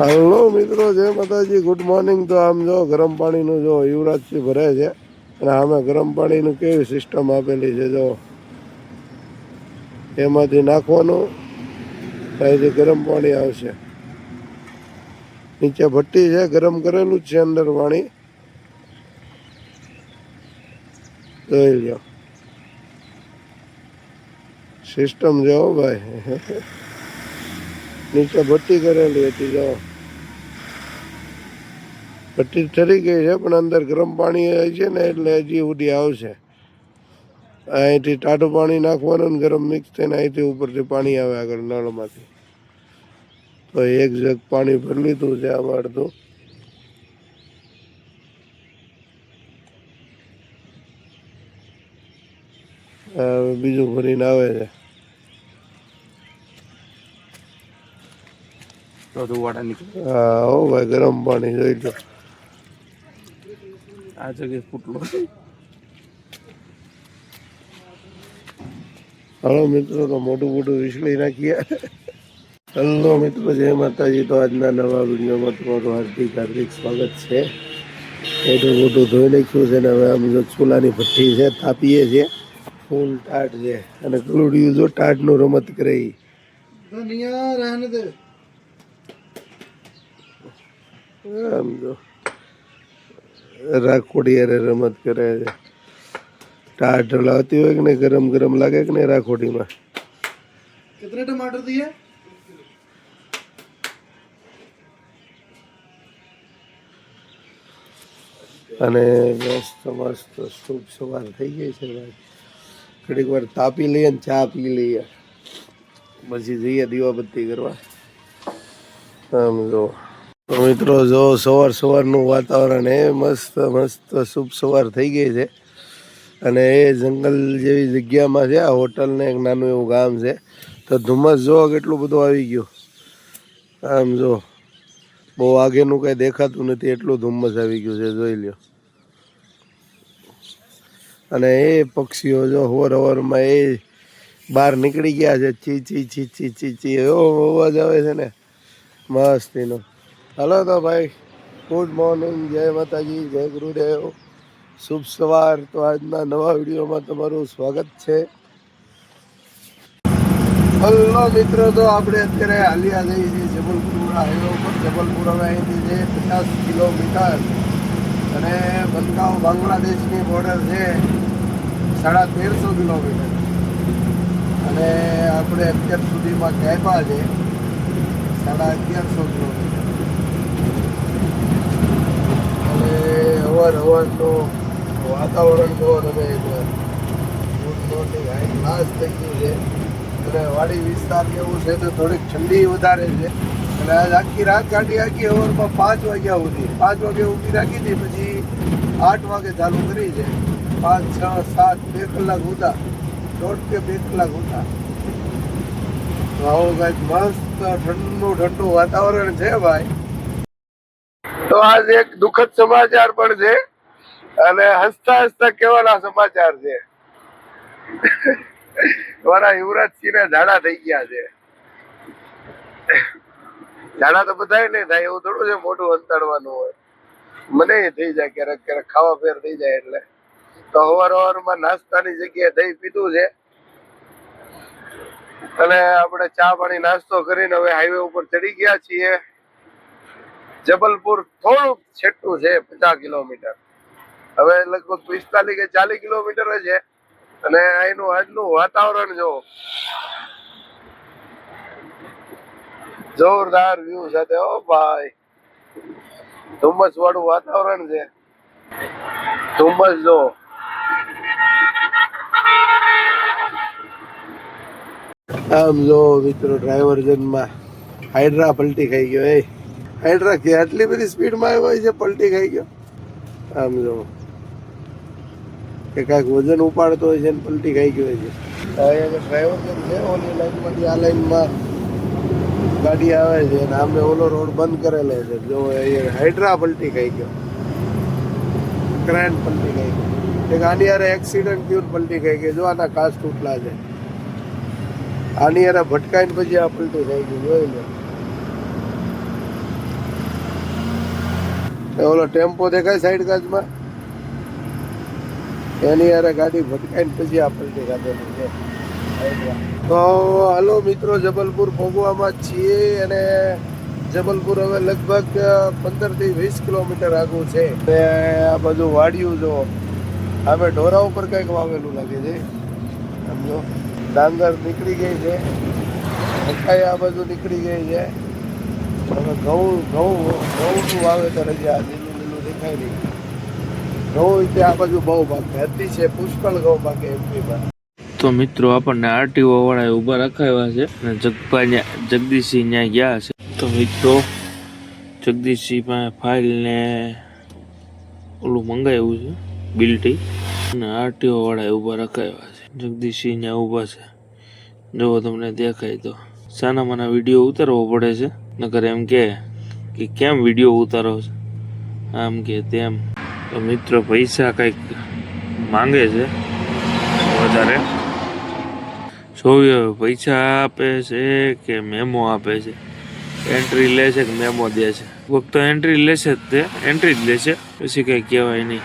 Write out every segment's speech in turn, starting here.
Hello મિત્રો, જય માતાજી, ગુડ મોર્નિંગ। તો આમ જો ગરમ પાણીનું જો યુવરાજથી ભરે છે અને આમે ગરમ પાણીનું કેવી સિસ્ટમ આપેલી છે જો એમાંથી નાખવાનું અહીંથી ગરમ પાણી આવશે। નીચે ભટ્ટી છે, ગરમ કરેલું જ છે અંદર પાણી, જોઈ લો સિસ્ટમ જો ભાઈ। નીચે ભટ્ટી કરેલી હતી જો, ભટ્ટી ઠરી ગઈ છે પણ અંદર ગરમ પાણી છે ને એટલે હજી સુધી આવશે। અહીંથી ટાઢું પાણી નાખવાનું ને ગરમ મિક્સ થઈને અહીંથી ઉપરથી પાણી આવે આગળ નળમાંથી। તો એક જગ પાણી ભરી લીધું છે આમાં અડધું, બીજું ભરીને આવે છે। હા હો ભાઈ, ગરમ પાણી જોઈ લો આ જગ્યાએ ફૂટલો। હલો મિત્રો, તો મોટું મોટું વિસળી નાખીએ। હલો મિત્રો, જય માતાજી। તો આજના નવા વિડીયોમાં તમારું હાર્દિક હાર્દિક સ્વાગત છે। મોટું મોટું ધોઈ નાખ્યું છે ને હવે આમ જો ચૂલાની ભઠ્ઠી છે, તાપીએ છીએ, ફૂલ ટાટ છે અને ગલુડિયું જો ટાટનું રમત કરે આમ જો રાખોડી યારે રમત કરે છે। ટાટ લાવતી હોય કે નહીં, ગરમ ગરમ લાગે કે નહીં રાખોડીમાં। कितने टमाटर दिए? અને મસ્ત મસ્ત શુભ સવાર થઈ ગઈ છે ભાઈ। ઘડીક વાર તાપી લઈએ ને ચા પી લઈએ, પછી જઈએ દીવાબત્તી કરવા। આમ જો મિત્રો, જો સવાર સવારનું વાતાવરણ એ મસ્ત મસ્ત શુભ સવાર થઈ ગઈ છે અને એ જંગલ જેવી જગ્યામાં છે આ હોટલ ને એક નાનું એવું ગામ છે। તો ધુમ્મસ જો કેટલું બધું આવી ગયું, આમ જો બહુ આગેનું કઈ દેખાતું નથી એટલું ધુમ્મસ આવી ગયું છે, જોઈ લ્યો। અને એ પક્ષીઓ જો હવાર હવારમાં એ બહાર નીકળી ગયા છે, ચી ચી ચી ચી ચી ચી એવો અવાજ આવે છે ને મસ્તીનો। હલો તો ભાઈ, ગુડ મોર્નિંગ, જય માતાજી, જય ગુરુદેવ, શુભ સવાર। તો આજના નવા વિડીયોમાં તમારું સ્વાગત છે। હલો મિત્રો, તો આપણે અત્યારે હાલિયા જઈએ છીએ જબલપુર હાઈવે ઉપર। જબલપુર હવે અહીંથી છે 50 કિલોમીટર અને બંગાવ બાંગ્લાદેશની બોર્ડર છે 1350 કિલોમીટર અને આપણે અત્યાર સુધીમાં કાપ્યા છે 1150 કિલોમીટર। અને અવાર હવારનું વાતાવરણ જોવો તમે એકવાર, ગુડ મોર્નિંગ, હાઈ ક્લાસ થઈ ગયું છે અને વાડી વિસ્તાર એવું છે તો થોડીક ઠંડી વધારે છે। અને આજ આખી રાત ગાડી આખી અવરમાં 5 વાગ્યા સુધી, 5 વાગે ઊભી રાખી હતી, પછી 8 વાગે ચાલુ કરી છે। 5, 6, 7, 2 કલાક ઉતા, 1.5 કે 2 કલાક ઉતા। તો આવું કંઈક મસ્ત ઠંડુ ઠંડુ વાતાવરણ છે ભાઈ। તો આજ એક દુઃખદ સમાચાર પણ છે અને હસતા હસતા કહેવાના સમાચાર છે। મારા યુવરાજસિંહ ને ઝાડા થઈ ગયા છે। ઝાડા તો બધાય નહીં થાય એવું થોડું છે, મોટું અંતાડવાનું હોય, મને થઈ જાય ક્યારેક ક્યારેક, ખાવા ફેર થઈ જાય એટલે। તો હવાર હવારમાં નાસ્તાની જગ્યાએ દહીં પીધું છે અને આપણે ચા પાણી નાસ્તો કરીને હવે હાઈવે ઉપર ચડી ગયા છીએ। જબલપુર થોડુંક છેટું છે 50 કિલોમીટર, હવે લગભગ 45 કે 40 કિલોમીટર છે। અને અહીંનું આજનું વાતાવરણ જો જોરદાર વ્યૂ સાથે, ઓ ભાઈ, ધુમ્મસ વાળું વાતાવરણ છે। ધુમ્મસ જો આમ જો મિત્રો, ડ્રાઈવર્જનમાં હાઇડ્રા પલટી ખાઈ ગયો। એ હાઇડ્રા કે આટલી બધી સ્પીડમાં આવ્યો છે, પલટી ખાઈ ગયો। આમ જો કે કાંઈક વજન ઉપાડતો હોય છે ને પલટી ખાઈ ગયો છે। ડ્રાઈવર્જન છે, ઓલી લાઈનમાંથી આ લાઈનમાં ગાડી આવે છે અને આમે ઓલો રોડ બંધ કરેલો છે, જો હાઇડ્રા પલટી ખાઈ ગયો, ક્રેન પલટી ખાઈ ગયો। એક આની યારે એક્સિડન્ટ થયું, પલટી ખાઈ ગઈ, જો આના કાચ તૂટલા છે, આની યારે ભટકાઈને પછી આ પલટી થઈ ગઈ, જોઈ લો। ઓલો ટેમ્પો દેખાય સાઈડ કાચમાં, એની યારે ગાડી ભટકાઈને પછી આ પલટી ખાધેલી છે. તો હાલો મિત્રો, જબલપુર પહોંચવામાં જ છીએ અને જબલપુર હવે લગભગ 15 થી 20 કિલોમીટર આગળ છે. આ બાજુ વાડિયું જો, હવે ઢોરા ઉપર કંઈક વાવેલું લાગે છે. સમજો, ડાંગર નીકળી ગઈ છે, મકાઈ આ બાજુ નીકળી ગઈ છે. હવે ઘઉંનું વાવેતર હજી આ લીલું દેખાય નહીં. ઘઉં તે આ બાજુ બહુ પાકે, અતિશય પુષ્કળ ઘઉં પાકે એમપીમાં. તો મિત્રો આપણને આરટીઓ વાળા ઉભા રખાવ્યા છે અને જગભાઈ જગદીશસિંહ ત્યાં ગયા છે. તો મિત્રો જગદીશસિંહ પાસે ફાઇલ ને ઓલું મંગાવ્યું છે બિલ્ટી, અને આરટીઓ વાળા ઉભા રખાવ્યા છે. જગદીશસિંહ ત્યાં ઊભા છે, જો તમને દેખાય તો. સાના માના વિડીયો ઉતારવો પડે છે, નકર એમ કે કેમ વિડીયો ઉતારો છે, આમ કે તેમ. તો મિત્રો પૈસા કંઈક માંગે છે વધારે. જોયું હવે પૈસા આપે છે કે મેમો આપે છે, એન્ટ્રી લે છે કે મેમો દે છે. ફક્ત એન્ટ્રી લેશે જ, તે એન્ટ્રી જ લેશે, પછી કંઈ કહેવાય નહીં.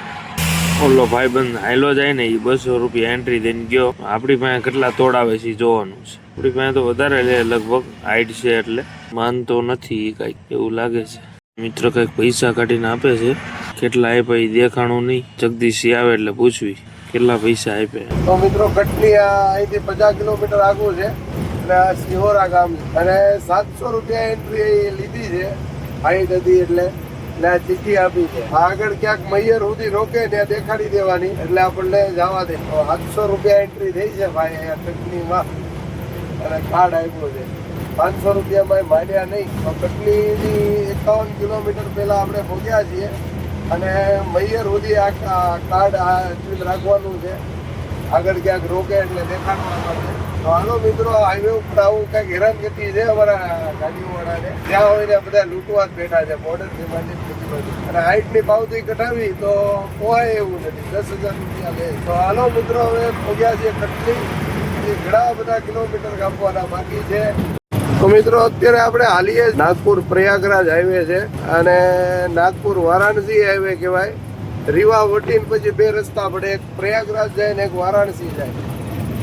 ઓલો ભાઈબંધ હાઈલો જાય ને, એ 200 રૂપિયા એન્ટ્રી દઈને ગયો. આપણી પાસે કેટલા તોડાવે છે જોવાનું છે. આપણી પાસે તો વધારે લે લગભગ, હાઈટ છે એટલે માનતો નથી કંઈક, એવું લાગે છે. મિત્રો કંઈક પૈસા કાઢીને આપે છે, કેટલા આપ્યા એ દેખાણું નહીં. જગદીશી આવે એટલે પૂછવી કેટલા પૈસા આપ્યા. તો મિત્રો કટની અહીંથી 50 કિલોમીટર આગળ છે અને આ સિહોરા ગામ છે, અને 700 રૂપિયા એન્ટ્રી લીધી છે હાઈટ હતી એટલે. આ ચીઠી આપી છે, આગળ ક્યાંક મૈયર સુધી રોકે ત્યાં દેખાડી દેવાની એટલે આપણને જવા દે. 700 રૂપિયા એન્ટ્રી થઈ છે ભાઈ અહીંયા કટનીમાં, અને કાર્ડ આપ્યો છે. 500 રૂપિયામાં માંડ્યા નહીં. તો કટનીની 51 કિલોમીટર પહેલા આપણે પહોંચ્યા છીએ અને મૈયર સુધી આ કાર્ડ રાખવાનું છે. આગળ ક્યાંક રોકે એટલે દેખાડવા માટે. તો હાલો મિત્રો, હાઈવે ઉપર આવું કંઈક હેરાનગતિ છે અમારા ગાડીઓવાળાને. ત્યાં હોય ને બધા લૂંટવા જ બેઠા છે, બોર્ડરથી માંડી બધી બાજુ. અને હાઈટની પાવતી કઢાવી તો પોહાય એવું નથી, 10,000 રૂપિયા લે. તો હાલો મિત્રો, હવે પહોંચ્યા છીએ કટની. ઘણા બધા કિલોમીટર કાપવાના બાકી છે. તો મિત્રો અત્યારે આપણે હાલીએ નાગપુર પ્રયાગરાજ હાઈવે છે, અને નાગપુર વારાણસી હાઈવે કહેવાય. રીવા વટીને પછી 2 રસ્તા પડે, એક પ્રયાગરાજ જાય ને એક વારાણસી જાય.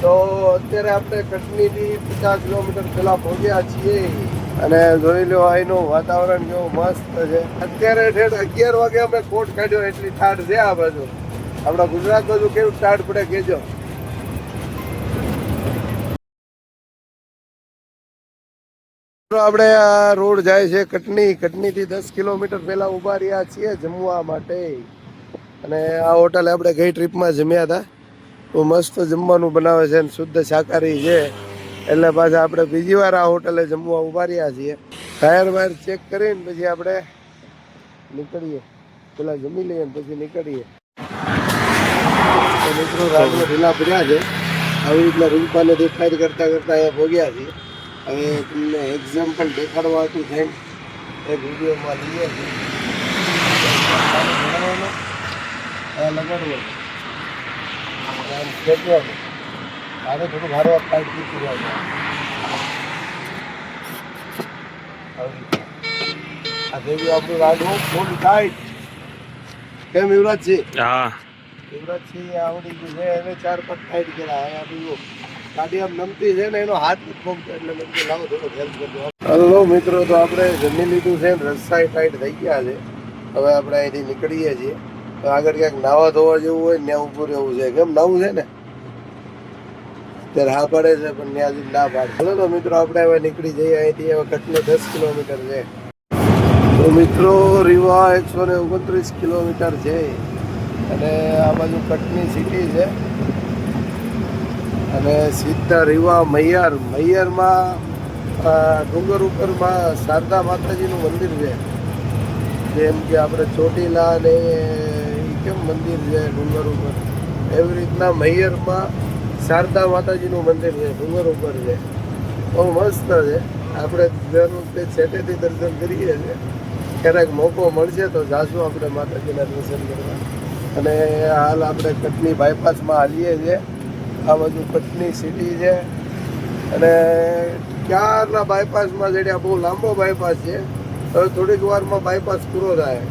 તો અત્યારે આપણે કટનીથી 50 કિલોમીટર પહેલા પહોંચ્યા છીએ, અને જોઈ લો અહીંનું વાતાવરણ કેવું મસ્ત છે. અત્યારે ઠેઠ 11 વાગે અમે કોટ કાઢ્યો, એટલી ઠાઠ છે આ બાજુ. આપણા ગુજરાત બાજુ કેવું ઠાઠ પડે કહેજો. આપણે આ રોડ જાય છે કટનીથી 10 કિલોમીટર પહેલા ઉભા રહ્યા છીએ જમવા માટે. અને આ હોટલે આપણે ગઈ ટ્રીપમાં જમ્યા હતા, તો મસ્ત જમવાનું બનાવે છે અને શુદ્ધ શાકાહારી છે, એટલે પાછા આપણે બીજી વાર આ હોટલે જમવા ઉભા રહ્યા છીએ. ટાયર વાયર ચેક કરીને પછી આપણે નીકળીએ, પેલા જમી લઈએ ને પછી નીકળીએ. તો મિત્રો રાત્રે ઢીલા પડ્યા છે, આવી રીતના રૂપાને દેખાડ કરતા અહીંયા ભોગ્યા છીએ. હવે તમને એક્ઝામ્પલ દેખાડવા હતું થઈને એક વિડીયોમાં લઈએ છીએ. લગાડવાનું ખેંચવાનું, આને થોડું મારવા ટાઈટ કીધું હોય. આ જેવી આપણું રાડું ફૂલ ટાઈટ. કેમ યુવરાજજી? હા, યુવરાજજી આવડી ગયું છે, એને 4-5 ટાઈટ કર્યા. હવે આપણું ગાડી આમ નમતી છે ને, એનો હાથ નથી પગતો, એટલે મેં લાવો થોડો હેલ્પ કરજો. હલો મિત્રો, તો આપણે જમી લીધું છે, રસ્તા ટાઈટ થઈ ગયા છે. હવે આપણે અહીંથી નીકળીએ છીએ. તો આગળ ક્યાંક નાવા ધોવા જેવું હોય ને ત્યાં ઊભું રહેવું છે. કેમ નાવું છે ને? અત્યારે હા પડે છે, પણ ત્યાં સુધી ના પાડે. ચલો તો મિત્રો, આપણે હવે નીકળી જઈએ અહીંથી. હવે કટની 10 કિલોમીટર છે. તો મિત્રો રીવા 129 કિલોમીટર છે, અને આ બાજુ કટની સિટી છે. અને સીધા રીવા મૈયરમાં ડુંગર ઉપરમાં શારદા માતાજીનું મંદિર છે. જેમ કે આપણે ચોટીલા ને કેમ મંદિર છે ડુંગર ઉપર, એવી રીતના મૈયરમાં શારદા માતાજીનું મંદિર છે, ડુંગર ઉપર છે. બહુ મસ્ત છે. આપણે દર વખતે છેટેથી દર્શન કરીએ છીએ. ક્યારેક મોકો મળશે તો જાશું આપણે માતાજીના દર્શન કરવા. અને હાલ આપણે કટની બાયપાસમાં હાલીએ છીએ. આ બાજુ કટની સિટી છે, અને ક્યારના બાયપાસમાં જડ્યા. બહુ લાંબો બાયપાસ છે. હવે થોડીક વારમાં બાયપાસ પૂરો થાય.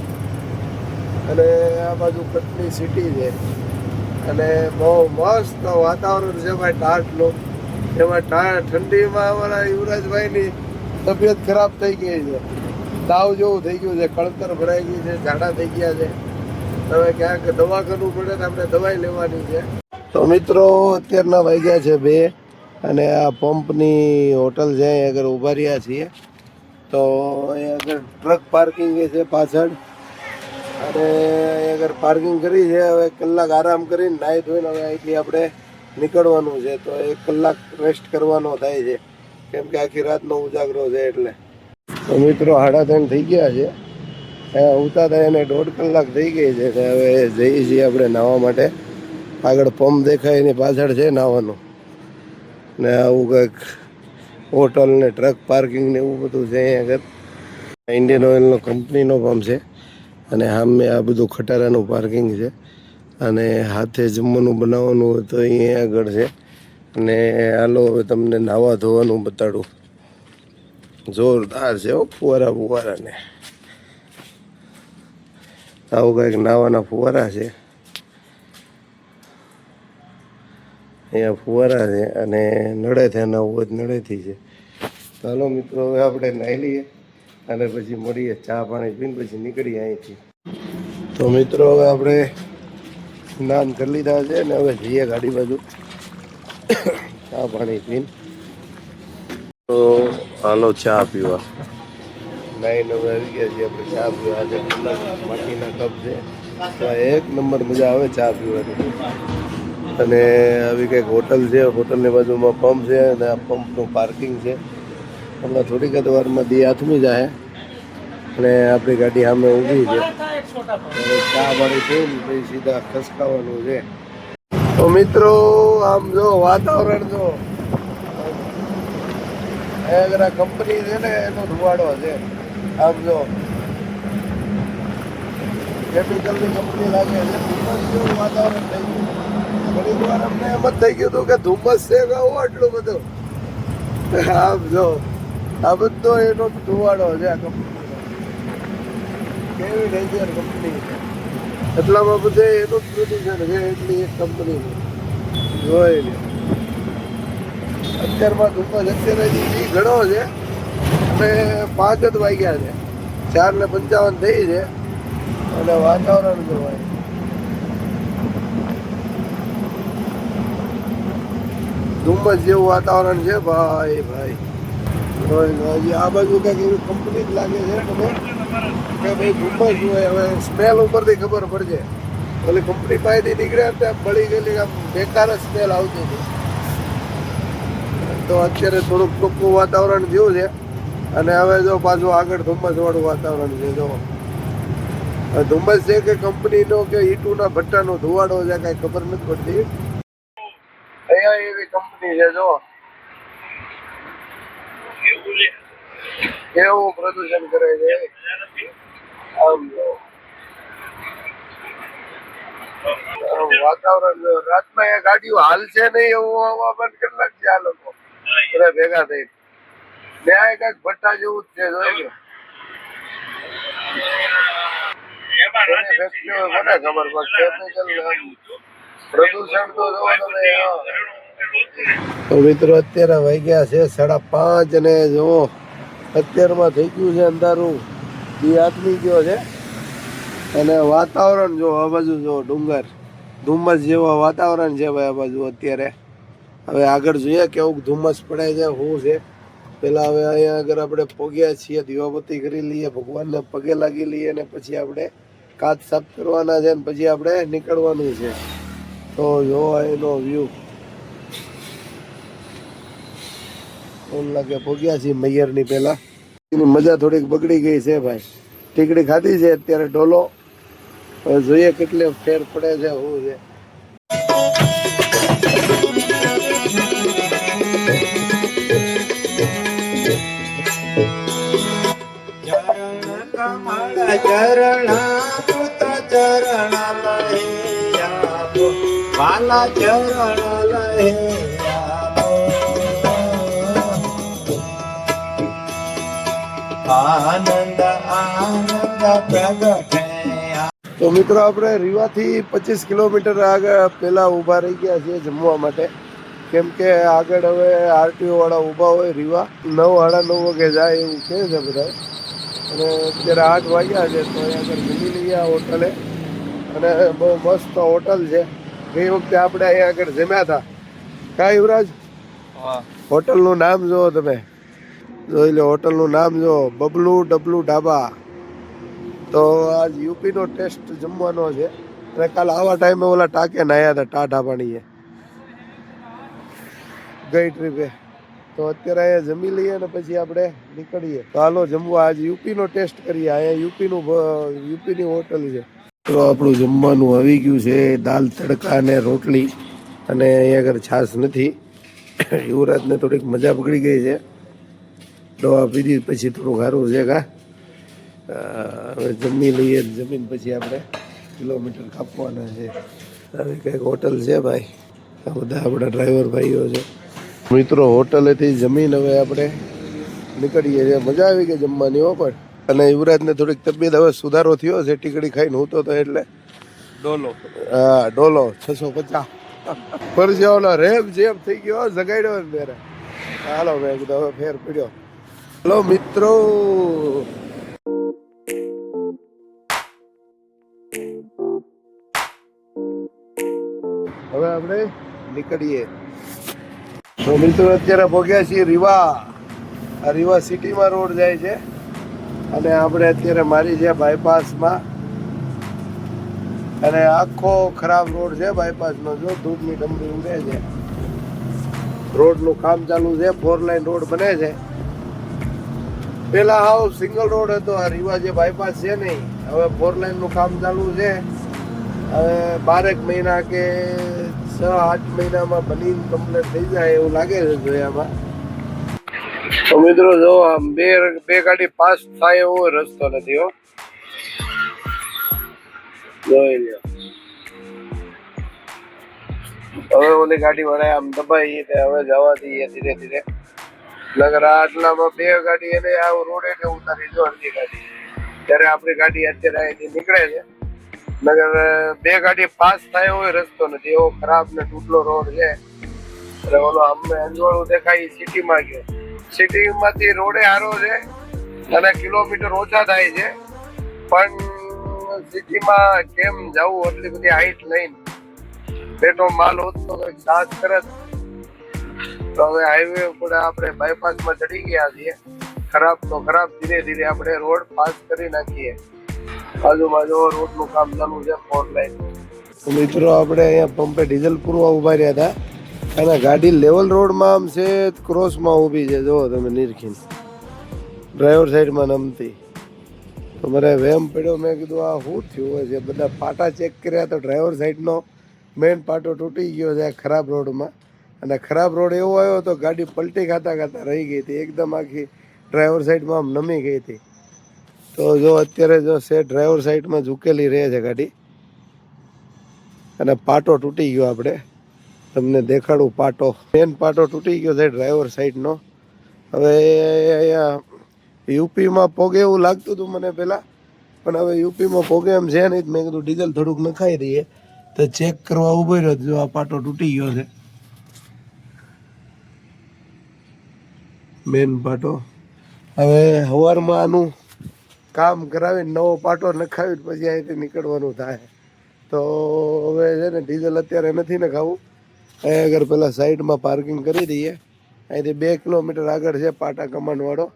અને આ બાજુ કટની સિટી છે અને બહુ મસ્ત વાતાવરણ છે ભાઈ ટાઢનું. એમાં ઠંડીમાં અમારા યુવરાજભાઈની તબિયત ખરાબ થઈ ગઈ છે, તાવ જેવું થઈ ગયું છે, કળતર ભરાઈ ગઈ છે, ઝાડા થઈ ગયા છે. હવે ક્યાંક દવા કરવું પડે ને આપણે દવાઈ લેવાની છે. તો મિત્રો અત્યારના વાગ્યા છે 2 અને આ પંપની હોટલ છે અહીં આગળ ઊભા રહ્યા છીએ. તો અહીં આગળ ટ્રક પાર્કિંગ છે પાછળ અને અહીં આગળ પાર્કિંગ કરી છે. હવે કલાક આરામ કરીને નાહી ધોઈને હવે અહીંથી આપણે નીકળવાનું છે. તો 1 કલાક રેસ્ટ કરવાનો થાય છે કેમ કે આખી રાતનો ઉજાગરો છે એટલે. તો મિત્રો 3:30 થઈ ગયા છે, ઉતા થાય એને 1.5 કલાક થઈ ગઈ છે. હવે જઈએ છીએ આપણે નાહવા માટે. આગળ પંપ દેખાય એની પાછળ છે નાહવાનું ને આવું કંઈક હોટલ ને ટ્રક પાર્કિંગ ને એવું બધું છે અહીં આગળ. ઇન્ડિયન ઓઇલનો કંપનીનો પંપ છે અને સામે આ બધું ખટારાનું પાર્કિંગ છે અને હાથે જમવાનું બનાવવાનું હોય તો અહીં આગળ છે. અને હાલો હવે તમને નાહવા ધોવાનું બતાડું. જોરદાર છે ફુવારા ને આવું કંઈક નાવાના ફુવારા છે. અહીંયા ફુવારા છે અને નળેથી નાવું હોય નળેથી છે. ચાલો મિત્રો હવે આપણે નાહી લઈએ અને પછી મળીએ, ચા પાણી પીને પછી નીકળીએ અહીંથી. તો મિત્રો હવે આપણે સ્નાન કરી લીધા છે ને હવે જઈએ ગાડી બાજુ ચા પાણી પીને. તો હાલો ચા પીવા. નાઈને હવે આવી ગયા છીએ આપણે ચા પીવા. આજે માટીના કપ છે તો 1 નંબર મજા આવે ચા પીવાની. અને આવી કંઈક હોટલ છે, હોટલની બાજુમાં પંપ છે અને આ પંપનું પાર્કિંગ છે. હમણાં થોડીક જ વારમાં દી હાથમી જાય અને આપણી ગાડી સામે ઊભી છે. ચા પાણી પીને પછી સીધા ખસકાવાનું છે. તો મિત્રો આમ જો વાતાવરણ જો અગર આ કંપની છે ને એનો ધુવાડો છે. આમ જો કેમિકલની કંપની લાગે છે. ધુમ્મસ જેવું વાતાવરણ થઈ ગયું. ઘણી વાર અમને એમ જ થઈ ગયું હતું કે ધુમ્મસ છે કે આટલું બધું. આમ જો આ બધો એનો ધુવાડો છે આ કંપની. કેવી ડેન્જર કંપની છે. એટલામાં બધે એનું જ પ્રદૂષણ છે એટલી એક કંપની જોઈ લે. અત્યારમાં ધુમ્મસ અત્યારે ઘણો છે અને 5 જ વાગ્યા છે, 4:55 થઈ છે અને વાતાવરણ જોવાય. ધુમ્મસ જેવું વાતાવરણ છે ભાઈ. હજી આ બાજુ કંઈક એવી કંપની જ લાગે છે તમે કે ભાઈ ધુમ્મસ હોય. હવે સ્મેલ ઉપરથી ખબર પડશે. ઓલી કંપની પાસેથી નીકળ્યા ત્યાં બળી ગયેલી આમ બેકાર જ સ્મેલ આવતી હતી. તો અત્યારે થોડુંક ચોખ્ખું વાતાવરણ થયું છે અને હવે જો પાછું આગળ ધુમ્મસવાળું વાતાવરણ છે. જો ધુમ્મસ છે કે કંપનીનો કે ઈટુના ભટ્ટાનો ધુવાડો છે કાંઈ ખબર નથી પડતી. અહીંયા એવી કંપની છે જો કેવું પ્રદૂષણ કરે છે. આમ જો વાતાવરણ રાતમાં એ ગાડીઓ હાલશે નહીં એવું હવામાન કેટલાક છે આ લોકો બધા ભેગા થઈ. ત્યાં કઈક ભટ્ટા જેવું જ છે જોઈ લો. મને ખબર પ્રદૂષણ તો જો તમે. તો મિત્રો અત્યારે વાગ્યા છે 5:30 અને જો અત્યારમાં થઈ ગયું છે અંધારું. દી આથમી ગયો છે અને વાતાવરણ જો આ બાજુ જો ડુંગર ધુમ્મસ જેવા વાતાવરણ છે ભાઈ આ બાજુ અત્યારે. હવે આગળ જોઈએ કેવું ધુમ્મસ પડે છે શું છે. પેલા હવે અહીંયા આગળ આપણે પહોંચ્યા છીએ, દીવાબત્તી કરી લઈએ, ભગવાનને પગે લાગી લઈએ અને પછી આપણે કાચ સાફ કરવાના છે ને પછી આપણે નીકળવાનું છે. તો જોવા એનો વ્યૂ એમ લાગે પહોંચ્યા છીએ મૈયરની. પહેલા એની મજા થોડીક બગડી ગઈ છે ભાઈ. ટીકડી ખાધી છે અત્યારે ઢોલો. હવે જોઈએ કેટલે ફેર પડે છે શું છે. આનંદ આનંદ પ્રગટે. તો તો મિત્રો આપણે રીવાથી 25 કિલોમીટર આગળ પહેલાં ઊભા રહી ગયા છીએ જમવા માટે, કેમ કે આગળ હવે આરટીઓ વાળા ઊભા હોય રીવા 9 સાડા 9 વાગે જાય એવું કહે છે બધા. અને અત્યારે 8 વાગ્યા છે તો અહીંયા આગળ જમી લઈએ આ હોટલે. અને બહુ મસ્ત હોટલ છે. ગઈ વખતે આપણે અહીંયા આગળ જમ્યા હતા. કા યુવરાજ? હોટલનું નામ જુઓ તમે, જોઈ લો હોટલનું નામ જુઓ, બબલુ ડબલુ ઢાબા. તો આજ યુપીનો ટેસ્ટ જમવાનો છે. અને કાલ આવા ટાઈમે ઓલા ટાંકે નાયા હતા ટાઢા પાણીએ ગઈ ટ્રીપે. તો અત્યારે અહીંયા જમી લઈએ અને પછી આપણે નીકળીએ. તો હાલો જમવા આજ યુપીનો ટેસ્ટ કરીએ. અહીંયા યુપીની હોટલ છે. તો આપણું જમવાનું આવી ગયું છે, દાલ તડકા અને રોટલી. અને અહીંયા આગળ છાશ નથી. યુવરાજને થોડીક મજા પકડી ગઈ છે, દવા પીધી પછી થોડું સારું છે. કા હવે જમી લઈએ, જમીન પછી આપણે કિલોમીટર કાપવાના છે. આવી કંઈક હોટલ છે ભાઈ. આ બધા આપણા ડ્રાઈવર ભાઈઓ છે. મિત્રો હોટલેથી જમીન હવે આપણે નીકળીએ છીએ. મજા આવી ગઈ જમવાની હો. પણ અને યુવરાજને થોડીક તબિયત હવે સુધારો થયો છે. ટીકડી ખાઈને હું તો એટલે ડોલો. હા ડોલો 650 પરસે ઓલો રેપ જેપ થઈ ગયો, જગાડ્યો ને મેરે. હાલો મેં કીધું હવે ફેર પડ્યો. હલો મિત્રો, હવે આપણે નીકળીએ. તો મિત્રો અત્યારે પહોંચ્યા છીએ રીવા. આ રીવા સિટીમાં રોડ જાય છે અને આપણે અત્યારે મારી છે બાયપાસમાં. અને આખો ખરાબ રોડ છે બાયપાસનો. જો ધૂળની ડમરી ઉડે છે. રોડનું કામ ચાલુ છે, 4 લાઈન રોડ બને છે. પેલા હાવ સિંગલ રોડ હતો. આ રીવા જે બાયપાસ છે નહીં, હવે 4 લાઈનનું કામ ચાલુ છે. હવે 12 મહિના કે 6-8 મહિનામાં બનીને કમ્પ્લીટ થઈ જાય એવું લાગે છે જોયામાં. તો મિત્રો જો આમ બે ગાડી પાસ થાય એવો રસ્તો નથી હો. જોઈ લ્યો. હવે ઓલી ગાડી વાળા આમ દબાઈ હવે જવા દઈએ ધીરે ધીરે. નગર આટલામાં 2 ગાડી એને આ રોડે ને ઉતારી જો અડધી ગાડી. ત્યારે આપણી ગાડી અત્યારે અહીંથી નીકળે છે. નગર 2 ગાડી પાસ થાય એવો રસ્તો નથી. એવો ખરાબ ને તૂટલો રોડ છે. એટલે ઓલો અમને અંજવાળું દેખાય સિટીમાં ગયો. સિટીમાંથી રોડે હારો છે અને કિલોમીટર ઓછા થાય છે. પણ સિટીમાં કેમ જવું એટલી બધી હાઈટ લઈને? પેટ્રોલ માલ હોત તો કંઈક સાહસ કરત. તો હવે હાઈવે ઉપર આપણે બાયપાસમાં ચડી ગયા છીએ. ખરાબ તો ખરાબ, ધીરે ધીરે આપણે રોડ પાસ કરી નાખીએ. આજુબાજુ રોડનું કામ ચાલુ છે, 4 લાઈન. મિત્રો આપણે અહીંયા પંપે ડીઝલ પૂરવા ઉભા રહ્યા હતા અને ગાડી લેવલ રોડમાં આમ છે ક્રોસમાં ઊભી છે. જુઓ તમે નિરખીને ડ્રાઈવર સાઈડમાં નમતી. તો મને વેમ પડ્યો. મેં કીધું આ શું થયું હોય છે? બધા પાટા ચેક કર્યા તો ડ્રાઈવર સાઈડનો મેઇન પાટો તૂટી ગયો છે ખરાબ રોડમાં. અને ખરાબ રોડ એવો આવ્યો તો ગાડી પલટી ખાતા રહી ગઈ હતી. એકદમ આખી ડ્રાઈવર સાઈડમાં આમ નમી ગઈ હતી. તો જો અત્યારે જો છે ડ્રાઈવર સાઈડમાં ઝૂકેલી રહે છે ગાડી. અને પાટો તૂટી ગયો. આપણે તમને દેખાડું પાટો. મેન પાટો તૂટી ગયો છે ડ્રાઈવર સાઈડનો. હવે અહીંયા યુપીમાં પોગે એવું લાગતું હતું મને પહેલાં, પણ હવે યુપીમાં પોગે એમ છે નહીં. મેં કીધું ડીઝલ થોડુંક નખાઈ દઈએ તો ચેક કરવા ઉભો રહ્યો. જો આ પાટો તૂટી ગયો છે, મેન પાટો. હવે સવારમાં આનું કામ કરાવીને નવો પાટો નખાવી પછી અહીંથી નીકળવાનું થાય. તો હવે છે ને ડીઝલ અત્યારે નથી નખાવું. અહીં આગળ પહેલાં સાઈડમાં પાર્કિંગ કરી દઈએ. અહીંથી 2 કિલોમીટર આગળ છે પાટા કમાનવાળો.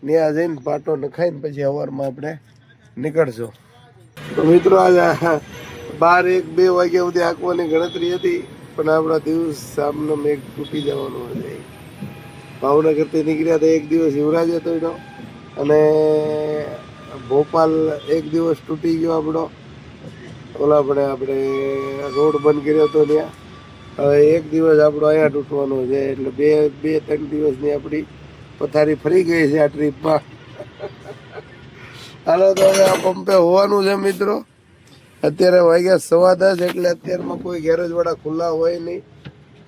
ત્યાં જઈને પાટો નખાઈને પછી સવારમાં આપણે નીકળશું. તો મિત્રો આજે 12-1-2 વાગ્યા સુધી આંકવાની ગણતરી હતી, પણ આપણા દિવસ સામનો મેઘ તૂટી જવાનો છે. ભાવનગરથી નીકળ્યા તો 1 દિવસ યુવરાજ હતો એનો. અને ભોપાલ 1 દિવસ તૂટી ગયો આપણો. ઓલા આપણે રોડ બંધ કર્યો હતો ત્યાં. હવે 1 દિવસ આપણો અહીંયા તૂટવાનો છે. એટલે 2-3 દિવસની આપણી પથારી ફરી ગઈ છે આ ટ્રીપમાં. હાલો તો હવે આ પંપે હોવાનું છે મિત્રો. અત્યારે વાગ્યા 10:15 એટલે અત્યારમાં કોઈ ગેરેજવાળા ખુલ્લા હોય નહીં.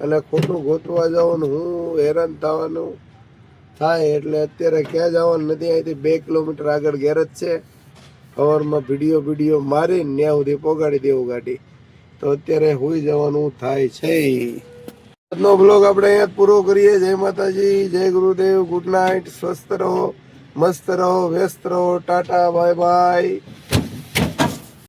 અને ખોટું ગોતવા જવાનું, હું હેરાન થવાનું થાય. એટલે અત્યારે ક્યાં જવાનું નથી. અહીંથી 2 કિલોમીટર આગળ ગેરેજ છે. સવારમાં વિડીયો મારી ત્યાં સુધી પોગાડી દેવું ગાડી. તો અત્યારે હોઈ જવાનું થાય છે. આજનો બ્લોગ આપણે અહીંયા જ પૂરો કરીએ. જય માતાજી, જય ગુરુદેવ, ગુડ નાઇટ, સ્વસ્થ રહો, મસ્ત રહો, વ્યસ્ત રહો, ટાટા, બાય બાય.